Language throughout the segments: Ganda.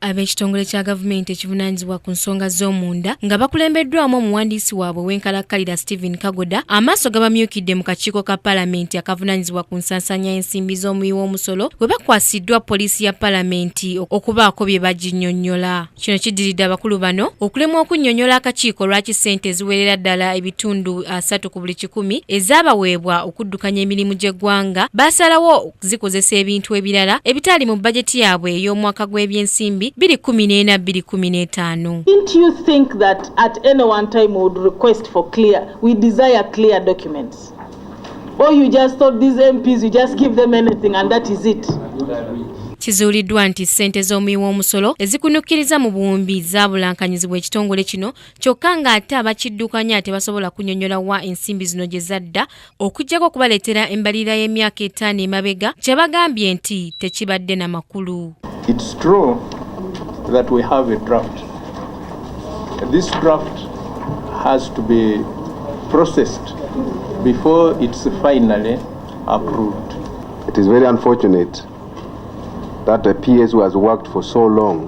Ab'ekitongole kya gavumenti ekivunaanyizibwa ku nsonga z'omunda nga bakulembeddwamu omuwandiisi waabwe w'enkalakkalira Stephen Kagoda amaaso gabamyukidde mu kakiiko ka Paalamenti akavunaanyizibwa ku nsaasaanya y'ensimbi z'omuwi w'omusolo bwe bakwasiddwa poliisi ya Paalamenti okubaako bye baginnyonnyola. Kino kiddiridde abakulu bano okulemwa okunnyonnyola akakiiko lwaki ssente eziwerera ddala ebitundu 3 ku buli 100 ezaabaweebwa okuddukanya emirimu gy'eggwanga baasalawo zikozesa ebintu ebirala ebitali mu bajeti yaabwe ey'omwaka gw'ebyensimbi 2014-2015. Didn't you think that at any one time we would request for we desire clear documents? Or you just thought these MPs, you just give them anything and that is it? Kizuuliddwa nti ssente z'omuwi w'omusolo ezikunukkiriza mu buwumbi zaabulankanyizibwa ekitongole kino kyokka ng'ate abakiddukanya tebasobola kunnyonnyola wa ensimbi zino gye zadda okuggyako okubaleetera embalirira y'emyaka 5 emabega kye bagambye nti tekibadde na makulu. It's true that we have a draft. This draft has to be processed before it's finally approved. It is very unfortunate that a PS who has worked for so long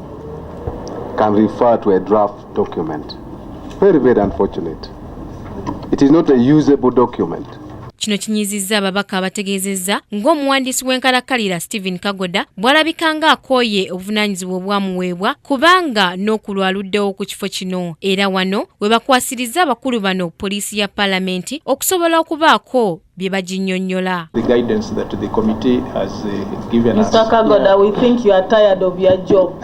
can refer to a draft document. Very, very unfortunate. It is not a usable document. Kino kinyizizza ababaka abategeezezza ng'omuwandiisi w'enkalakkalira Stephen Kagoda bw'alabikanga akooye obuvunaanyizibwa obwamuweebwa kubanga n'okulwaluddewo ku kifo kino era wano we bakwasirizza abakulu bano poliisi ya Paalamenti okusobola okubaako bye baginnyonnyola. The guidance that the committee has given us. Mr. Kagoda, we think you are tired of your job.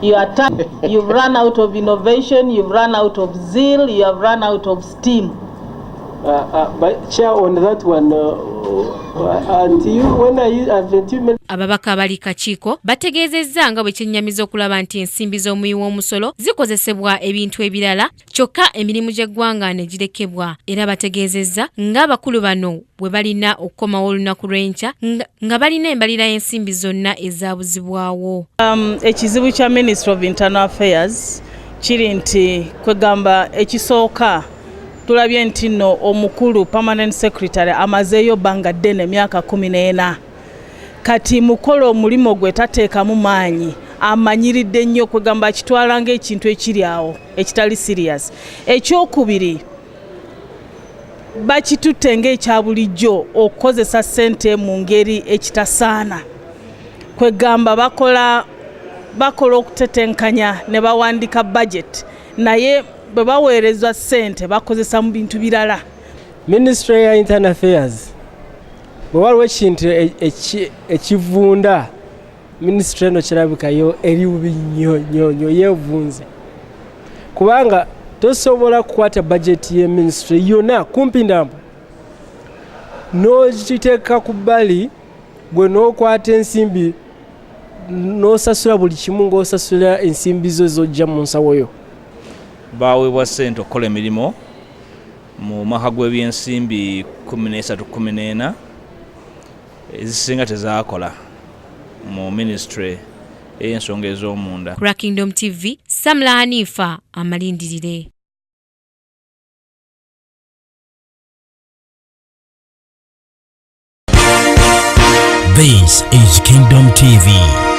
You are tired. You've run out of innovation, you've run out of zeal, you have run out of steam. But Chair, on that one, ababaka abali kakiiko bategeezezza nga bwe kyennyamiza okulaba nti ensimbi z'omuwi w'omusolo zikozesebwa ebintu ebirala kyokka emirimu gy'eggwanga ne girekebwa era bategeezezza ng'abakulu bano bwe balina okukomawo olunaku lw'enkya nga balina embalirira y'ensimbi zonna ezaabuzibwawo. Ekizibu kya Ministry of Internal Affairs kiri nti kwegamba ekisooka tulabye nti nno omukulu Permanent Secretary amazeeyo bbanga ddene emyaka 14 kati mukola omulimu gwe tateekamu maanyi amanyiridde nnyo kwegamba akitwala ng'ekintu ekiri awo ekitali serious. Ekyokubiri bakitutte ng'ekya bulijjo okukozesa ssente mu ngeri ekitasaana kwegamba bakola okutetenkanya ne bawandika budget naye bwe baweerezwa ssente bakozesa mu bintu birala. Ministry ya Internal Affairs bwe waliwo ekintu ekivunda ministry eno kirabikayo eri bubi nnyo yeevunze kubanga tosobola kukwata budget ye ministry yonna kumpi ndambu n'ogiteeka ku bbali gwe n'okwata ensimbi n'osasula buli kimu ng'osasula ensimbi zo z'ojja mu nsawo yo. Baweebwa ssente okukola emirimu mu mwaka gw'ebyensimbi 13-14 ezisinga tezaakola mu ministry ey'ensonga ez'omunda. Ku Kingdom TV, Samla Hanifa amalindirire. This is Kingdom TV.